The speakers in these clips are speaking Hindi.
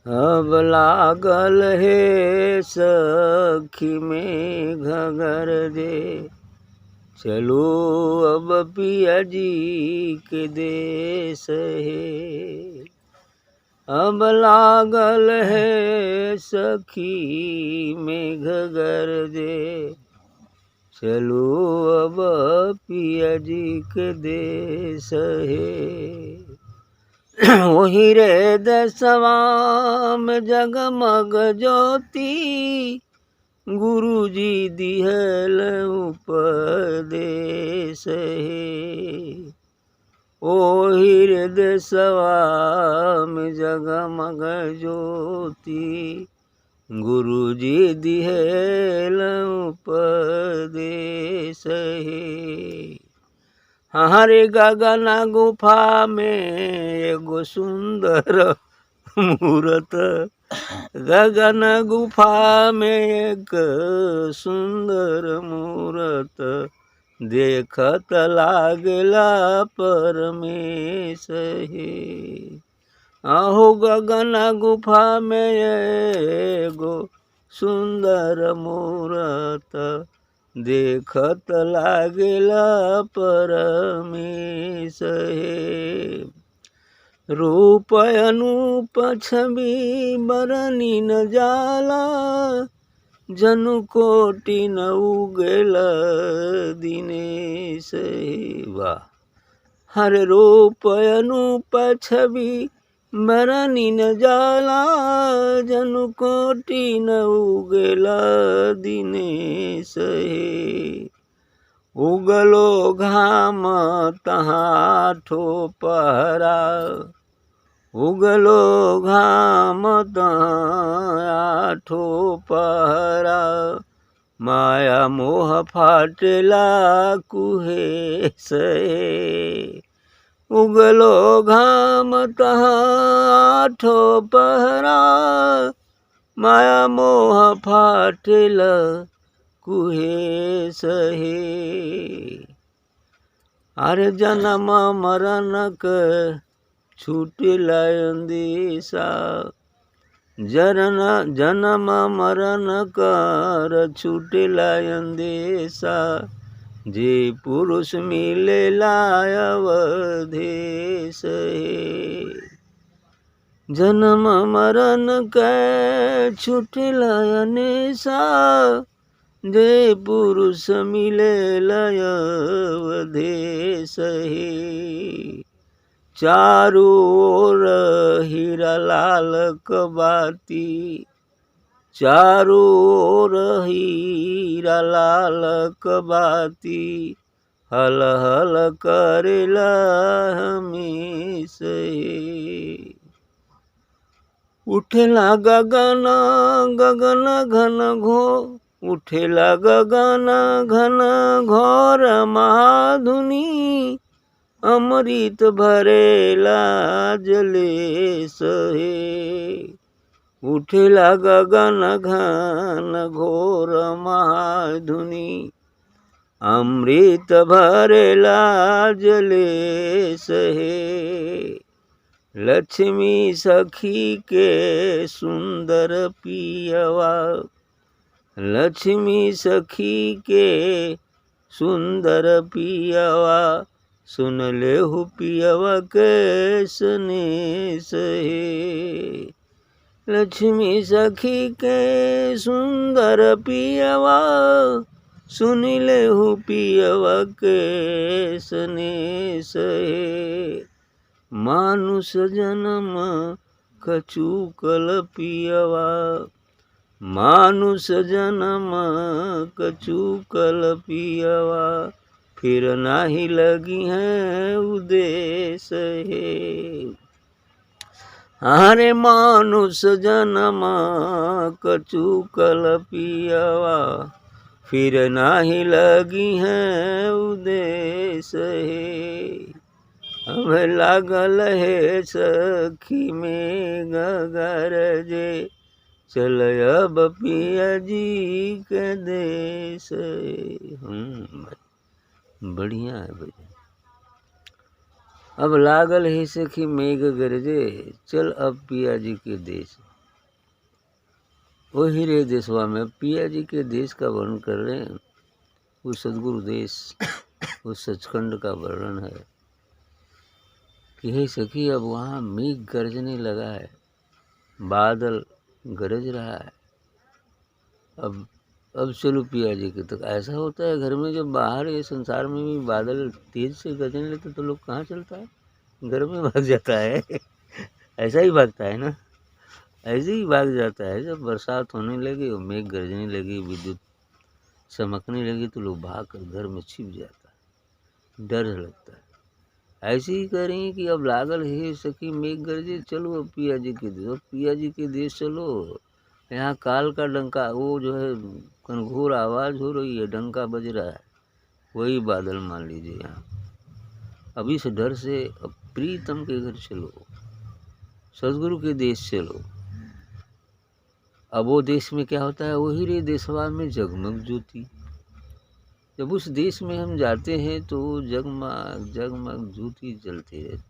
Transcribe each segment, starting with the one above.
अब लागल हे सखी मेघ गरजे, चलो अब पिया जी के देश हे। अब लागल है सखी मेघ गरजे, चलो अब पिया जी के देश है। वही रे दसवा में जगमग ज्योति, गुरु जी दिहल उपदेश है। ओही रे दसवा में जगमग ज्योति, गुरु जी दिहल उपदेश है। हरे गगन गुफा में एगो सुंदर मूरत, गगन गुफा में एक सुंदर मूरत, देखत लागला परमेश हे। अहो गगन गुफा में एगो सुंदर मूरत, देखत लागला परमेश हे। रूप अनूप छवि बरनी न जाला, जनु कोटि न उगेल दिनेश हे। वाह! हर रूप अनूप छवि बरनी न जाला, जनु कोटि न उगेला दिनेश हे। उगलो घाम तहाँ ठोपहरा, उगलो घाम तहाँ ठोपहरा, माया मोह फाटेला कुहेस हे। उगलो घाम तहाँ ठोपहरा, माया मोह फाटेला कुहेस हे। अरे जन्म मरण क छूटेला अंदेशा, जन्म मरण कर छूटेला अंदेशा, जे पुरुष मिलेला अवधेश हे। जन्म मरण के छूटेला अनेशा, जे पुरुष मिलेला अवधेश हे। चारू ओर हीरा लाल कबाती, चारू ओर हीरा लाल कबाती, हल हल करेला हमेश हे। उठेला गगन गगन घन घोर, उठेला गगन घन घोर महाधुनी, अमृत भरेला जलेश हे। उठेला गगन घन घोर महाधुनी, अमृत भरेला जलेश हे। लक्ष्मी सखी के सुंदर पियवा, लक्ष्मी सखी के सुंदर पियवा, सुन लेहु पियवा के सनेश हे। लक्ष्मी सखी के सुंदर पियवा, सुन लेहु पियवा के सनेश हे। मानुष जन्म कचूकल पियवा, मानुष जन्म कचूकल पियवा, फिर नाही लगी है उदेश हे। अरे मानुष जन्म कचूकल पियवा, फिर नाही लगी है उदेश हे। अब लागल है सखी मेघ गरजे, चल अब पिया जी के देश। बढ़िया है भैया। अब लागल है सखी मेघ गरजे, चल अब पिया जी के देश। वही रे देशवा में पिया जी के देश का वर्णन कर रहे हैं। वो सदगुरु देश, उस सचखंड का वर्णन है कि हे सखी अब वहाँ मेघ गरजने लगा है, बादल गरज रहा है। अब चलो पिया जी के तक। ऐसा होता है घर में, जब बाहर ये संसार में भी बादल तेज से गरजने लगते तो लोग कहाँ चलता है, घर में भाग जाता है। ऐसा ही भागता है ना, ऐसे ही भाग जाता है। जब बरसात होने लगी और मेघ गरजने लगी, विद्युत चमकने लगी तो लोग भाग कर घर में छिप जाता है, डर लगता है। ऐसे ही करें कि अब लागल हे सखी मेघ गरजे, चलो अब पिया जी के देश, अब पिया जी के देश चलो। यहाँ काल का डंका, वो जो है घनघोर आवाज़ हो रही है, डंका बज रहा है, वही बादल मान लीजिए यहाँ। अब इस डर से अब प्रीतम के घर चलो, सदगुरु के देश चलो। अब वो देश में क्या होता है, वही रे देशवा में जगमग ज्योति। जब उस देश में हम जाते हैं तो जगमग जगमग ज्योति जलती रहती,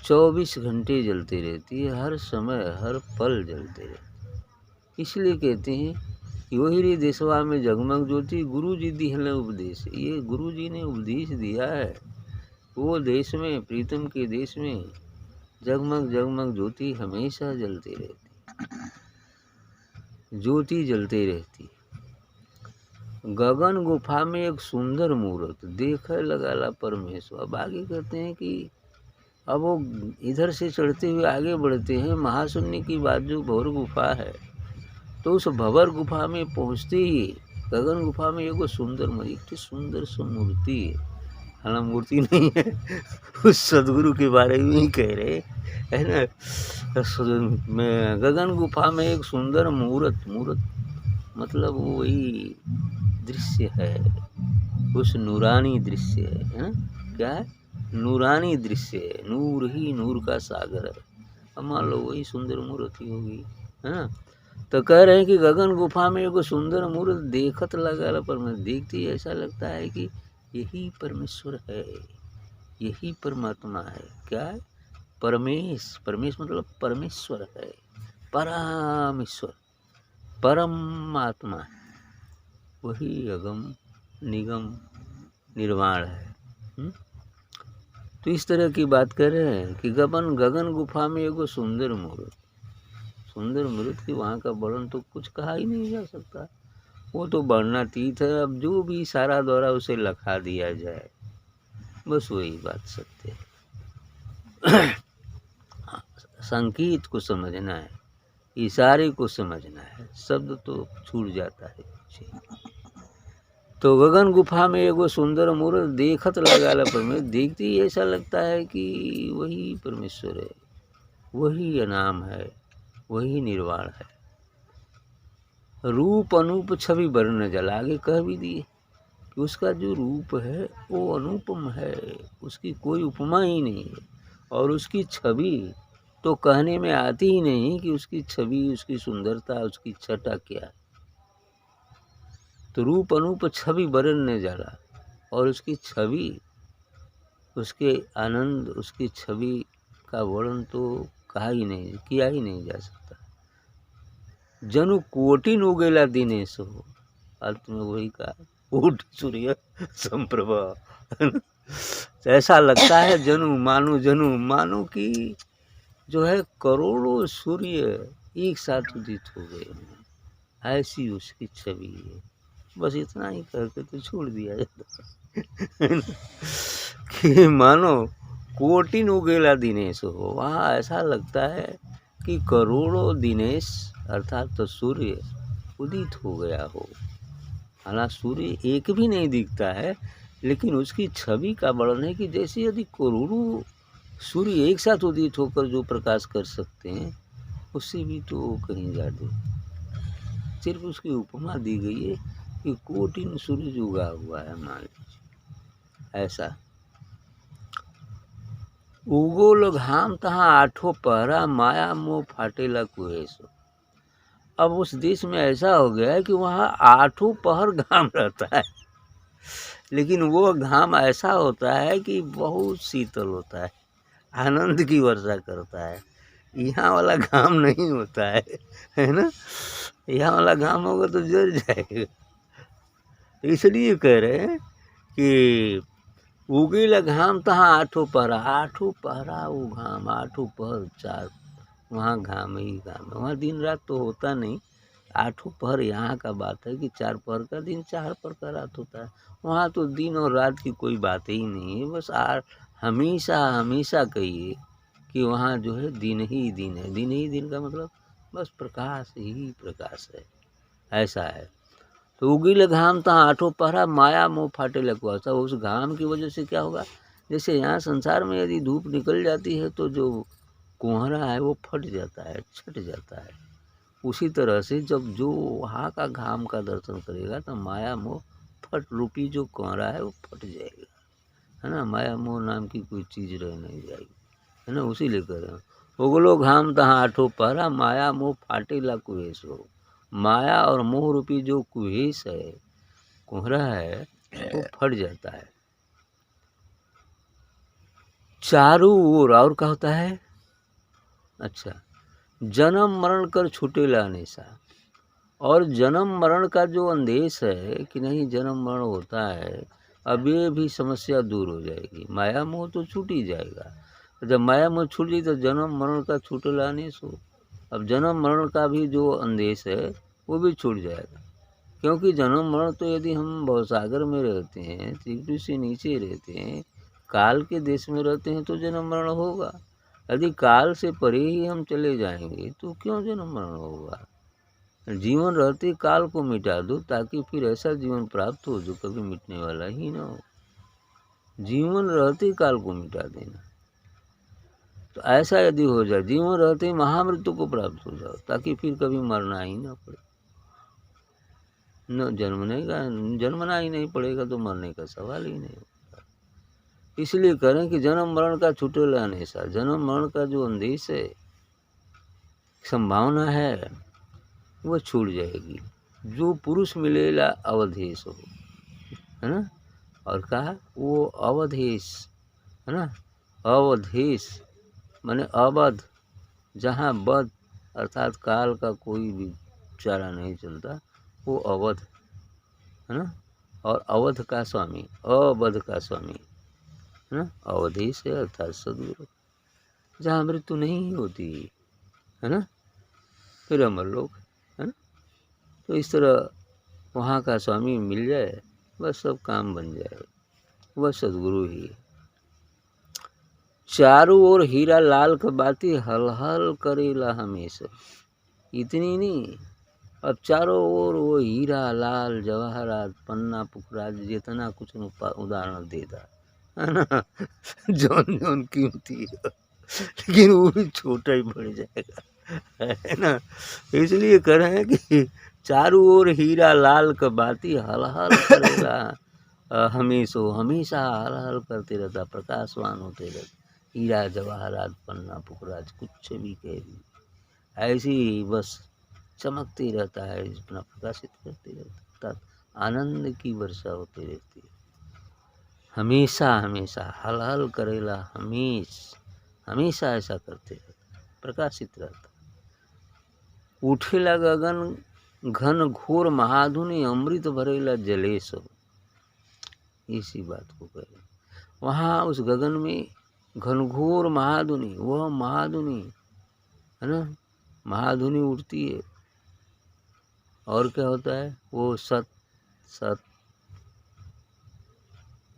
24 घंटे जलती रहती है, हर समय हर पल जलते रहती। इसलिए कहते हैं कि वही रे देशवा में जगमग ज्योति, गुरु जी दी है उपदेश। ये गुरु जी ने उपदेश दिया है। वो देश में, प्रीतम के देश में जगमग जगमग ज्योति हमेशा जलती रहती, ज्योति जलती रहती। गगन गुफा में एक सुंदर मूर्त देखे लगाला परमेश्वर। अब आगे कहते हैं कि अब वो इधर से चढ़ते हुए आगे बढ़ते हैं, महाशून्य की बाजू भंवर गुफा है। तो उस भंवर गुफा में पहुँचते ही गगन गुफा में एक सुंदर सी मूर्ति है। हालांकि मूर्ति नहीं है, उस सदगुरु के बारे में ही कह रहे है ना। में गगन गुफा में एक सुंदर मूर्त मतलब वही दृश्य है, उस नूरानी दृश्य है ना। क्या है, नूरानी दृश्य है, नूर ही नूर का सागर है। अब मान लो वही सुंदर मूर्ति होगी, है ना। तो कह रहे हैं कि गगन गुफा में एक सुंदर मूर्त देखत लगा, पर मैं देखते ही ऐसा लगता है कि यही परमेश्वर है, यही परमात्मा है। क्या है, परमेश मतलब परमेश्वर है, परमेश्वर परमात्मा है, वही अगम निगम निर्वाण है। तो इस तरह की बात कर रहे हैं कि गगन गुफा में एगो सुंदर मूर्त की वहाँ का वर्णन तो कुछ कहा ही नहीं जा सकता, वो तो वर्णनातीत है। अब जो भी सारा द्वारा उसे लखा दिया जाए, बस वही बात सत्य है। संगीत को समझना है, इशारे को समझना है, शब्द तो छूट जाता है। तो गगन गुफा में एगो सुंदर मूर्त देखत लगाला परमेश्वर, देखते ही ऐसा लगता है कि वही परमेश्वर है, वही अनाम है, वही निर्वाण है। रूप अनूप छवि वर्ण जल, आगे कह भी दिए कि उसका जो रूप है वो अनुपम है, उसकी कोई उपमा ही नहीं है। और उसकी छवि तो कहने में आती ही नहीं कि उसकी छवि, उसकी सुंदरता, उसकी छटा क्या है। तो रूप अनूप छवि वर्ण जाला, और उसकी छवि, उसके आनंद, उसकी छवि का वर्णन तो किया ही नहीं जा सकता। जनु कोटि उगेला दिनेश हो, अंत में वही कहा, कोटि सूर्य संप्रभा। ऐसा लगता है जनु मानो कि जो है करोड़ों सूर्य एक साथ उदित हो गए, ऐसी उसकी छवि है। बस इतना ही करके तो छोड़ दिया जाता कि मानो कोटि उगेला दिनेश हो। वहाँ ऐसा लगता है कि करोड़ों दिनेश अर्थात तो सूर्य उदित हो गया हो। हालांकि सूर्य एक भी नहीं दिखता है, लेकिन उसकी छवि का वर्णन है कि जैसे यदि करोड़ों सूर्य एक साथ उदित होकर जो प्रकाश कर सकते हैं, उससे भी तो कहीं ज़्यादा। सिर्फ उसकी उपमा दी गई है कि कोटिन सूर्य उगा हुआ है, मान लीजिए ऐसा। उगोल घाम तहाँ आठों पहरा, माया मोह फाटेला कुहेसो। अब उस देश में ऐसा हो गया है कि वहाँ आठों पहर घाम रहता है, लेकिन वो घाम ऐसा होता है कि बहुत शीतल होता है, आनंद की वर्षा करता है। यहाँ वाला घाम नहीं होता है ना। यहाँ वाला घाम होगा तो जल जाएगा। इसलिए कह रहे हैं कि उगेला घाम तहाँ आठों पहरा वो घाम, आठों पहर चार, वहाँ घाम ही घाम है। वहाँ दिन रात तो होता नहीं, आठों पहर यहाँ का बात है कि 4 पहर का दिन 4 पहर का रात होता है। वहाँ तो दिन और रात की कोई बात ही नहीं है, बस हमेशा हमेशा कहिए कि वहाँ जो है दिन ही दिन है। दिन ही दिन का मतलब बस प्रकाश ही प्रकाश है, ऐसा है। तो उगील घाम तहाँ आठों पहरा, माया मोह फाटे लकुआसा। उस घाम की वजह से क्या होगा, जैसे यहाँ संसार में यदि धूप निकल जाती है तो जो कोहरा है वो फट जाता है, छट जाता है। उसी तरह से जब जो वहाँ का घाम का दर्शन करेगा तो माया मोह फट रूपी जो कोहरा है वो फट जाएगा, है ना। माया मोह नाम की कोई चीज़ रह नहीं जाएगी, है ना। उसी लिए कह रहे हैं उगलो घाम तहाँ आठों पहरा, माया मोह फाटे ला कुहेस हो। माया और मोह रूपी जो कुहेस है, कोहरा है, वो फट जाता है चारों ओर। और क्या होता है, अच्छा, जन्म मरण कर छूटेला हमेशा। और जन्म मरण का जो अंदेश है कि नहीं जन्म मरण होता है, अब ये भी समस्या दूर हो जाएगी। माया मोह तो छूट ही जाएगा। जब माया मोह छूट जाए तो जन्म मरण का छूटेला अंदेश हो। अब जन्म मरण का भी जो अंदेश है वो भी छूट जाएगा, क्योंकि जन्म मरण तो यदि हम भवसागर में रहते हैं, त्रिपुटी से नीचे रहते हैं, काल के देश में रहते हैं तो जन्म मरण होगा। यदि काल से परे ही हम चले जाएंगे तो क्यों जन्म मरण होगा। जीवन रहते काल को मिटा दो, ताकि फिर ऐसा जीवन प्राप्त हो जो कभी मिटने वाला ही ना हो। जीवन रहते काल को मिटा देना, तो ऐसा यदि हो जाए, जीवन रहते ही महामृत्यु को प्राप्त हो जाओ, ताकि फिर कभी मरना ही ना पड़े। न जन्मना ही नहीं पड़ेगा तो मरने का सवाल ही नहीं होता। इसलिए करें कि जन्म मरण का छूटेला हमेशा। जन्म मरण का जो अंदेश है, संभावना है, वो छूट जाएगी। जो पुरुष मिलेला अवधेश हो, है ना। और कहा वो अवधेश, है ना। अवधेश माने अवध, जहाँ बध अर्थात काल का कोई भी चारा नहीं चलता, वो अवध, है ना। और अवध का स्वामी, अवध का स्वामी, है ना। अवधेश है अर्थात सदगुरु, जहाँ मृत्यु नहीं होती, है ना। फिर अमर लोग, है ना। तो इस तरह वहाँ का स्वामी मिल जाए, बस सब काम बन जाए। वह सदगुरु ही है। चारों ओर हीरा लाल का बाती, हल हल करेला हमेशा। इतनी नहीं, अब चारों ओर वो हीरा लाल जवाहरात पन्ना पुखराज जितना कुछ उदाहरण देता, है ना। जौन जौन कीमती है, लेकिन वो भी छोटा ही पड़ जाएगा, है ना। इसलिए कह रहे हैं कि चारों ओर हीरा लाल का बाती, हल हल करेला हमेशा हमेशा हल हल करते रहता, प्रकाशवान होते रहते। हीरा जवाहरात पन्ना पुखराज कुछ भी कह दी, ऐसी बस चमकती रहता है, अपना प्रकाशित करती रहता, आनंद की वर्षा होती रहती है। हमेशा हमेशा हल हल करेला हमेशा ऐसा करते रहता, प्रकाशित रहता। उठेला गगन घन घोर महाधुनि, अमृत भरेला जलेश। इसी बात को कह रहे, वहाँ उस गगन में घनघोर महाधुनि, वह महाधुनि, है ना। महाधुनि उठती है, और क्या होता है, वो सत सत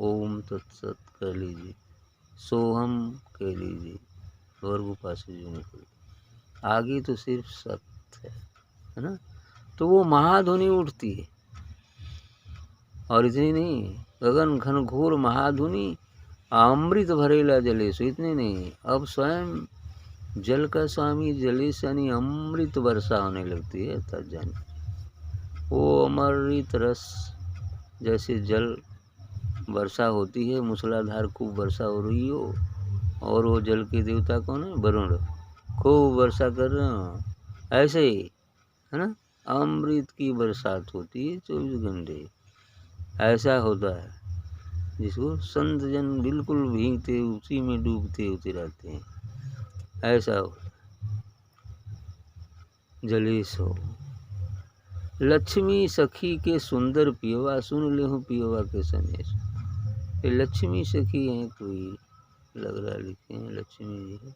ओम तत्सत कह लीजिए, सोहम कह लीजिए, वर्ग उपास्य जो निकल, आगे तो सिर्फ सत है ना। तो वो महाधुनि उठती है, और इतनी नहीं, गगन घन घोर महाधुनि अमृत भरेला जलेश। इतनी नहीं, अब स्वयं जल का स्वामी जलेश यानी अमृत वर्षा होने लगती है, तब जान वो अमृत रस, जैसे जल वर्षा होती है, मूसलाधार खूब वर्षा हो रही हो, और वो जल के देवता कौन है, वरुण, खूब वर्षा कर रहे हो, ऐसे ही, है ना। अमृत की बरसात होती है 24 घंटे, ऐसा होता है, जिसको संत जन बिल्कुल भीगते उसी में डूबते होते रहते हैं, ऐसा हो। जले सो। लक्ष्मी सखी के सुंदर पियवा, सुन ले हूँ पियवा के सनेश। ये लक्ष्मी सखी हैं, कोई लग रहा लिखे हैं लक्ष्मी जी है।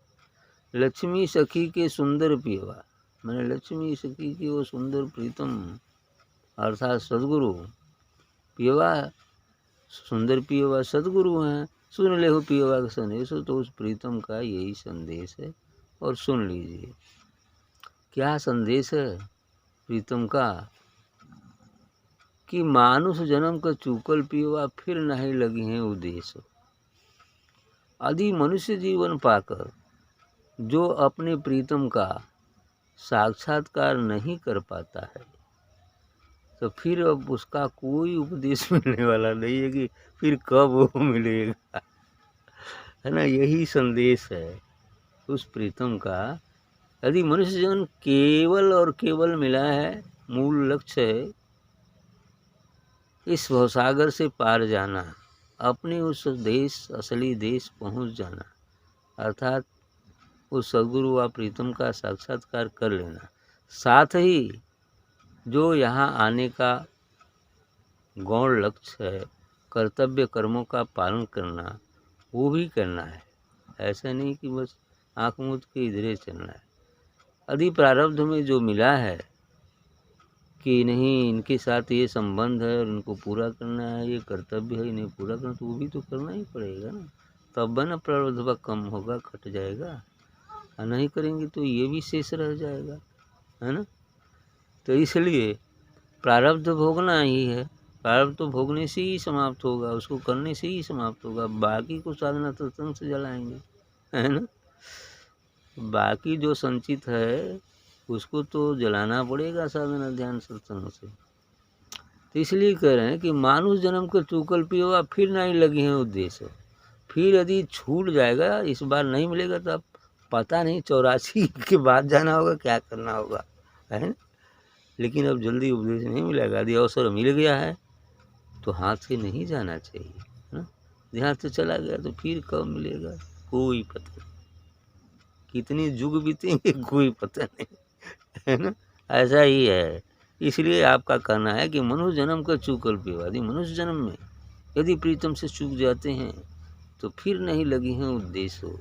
लक्ष्मी सखी के सुंदर पियवा, मैंने लक्ष्मी सखी की वो सुंदर प्रीतम अर्थात सदगुरु पियवा, सुंदर पियवा सदगुरु हैं। सुन ले हो पियवा का संदेश, तो उस प्रीतम का यही संदेश है और सुन लीजिए। क्या संदेश है प्रीतम का कि मानुष जन्म का चूकल पियवा, फिर नहीं लगी हैं उद्देश्य। आदि मनुष्य जीवन पाकर जो अपने प्रीतम का साक्षात्कार नहीं कर पाता है, तो फिर अब उसका कोई उपदेश मिलने वाला नहीं है कि फिर कब वो मिलेगा, है ना। यही संदेश है उस प्रीतम का। यदि मनुष्य जीवन केवल और केवल मिला है, मूल लक्ष्य है इस भवसागर से पार जाना, अपने उस देश असली देश पहुंच जाना, अर्थात उस सदगुरु व प्रीतम का साक्षात्कार कर लेना। साथ ही जो यहाँ आने का गौण लक्ष्य है, कर्तव्य कर्मों का पालन करना, वो भी करना है। ऐसा नहीं कि बस आँख मूंद के इधरे चलना है। यदि प्रारब्ध में जो मिला है कि नहीं इनके साथ ये संबंध है और इनको पूरा करना है, ये कर्तव्य है इन्हें पूरा करना, तो वो भी तो करना ही पड़ेगा ना। तब न प्रारब्ध कम होगा, घट जाएगा। और नहीं करेंगे तो ये भी शेष रह जाएगा, है ना। तो इसलिए प्रारब्ध भोगना ही है, प्रारब्ध तो भोगने से ही समाप्त होगा, उसको करने से ही समाप्त होगा। बाकी को साधना सत्संग से जलाएंगे, है ना। बाकी जो संचित है उसको तो जलाना पड़ेगा साधना ध्यान सत्संग से। तो इसलिए कह रहे हैं कि मानुष जन्म को चूकल पियवा, फिर नहीं लगी हैं उद्देश्य। फिर यदि छूट जाएगा, इस बार नहीं मिलेगा, तो अब पता नहीं 84 के बाद जाना होगा, क्या करना होगा, है ना। लेकिन अब जल्दी उपदेश नहीं मिलेगा। यदि अवसर मिल गया है तो हाथ से नहीं जाना चाहिए, है ना। ध्यान से चला गया तो फिर कब मिलेगा कोई पता नहीं, कितनी युग बीतेंगे कोई पता नहीं, है ना। ऐसा ही है। इसलिए आपका कहना है कि मनुष्य जन्म का चूकल पियवा, यदि मनुष्य जन्म में यदि प्रीतम से चूक जाते हैं तो फिर नहीं लगी हैं उद्देश्य हो।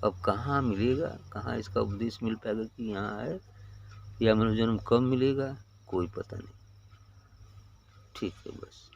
अब कहाँ मिलेगा, कहाँ इसका उपदेश मिल पाएगा कि यहाँ है, या मनुष्य जन्म कब मिलेगा, कोई पता नहीं। ठीक है बस।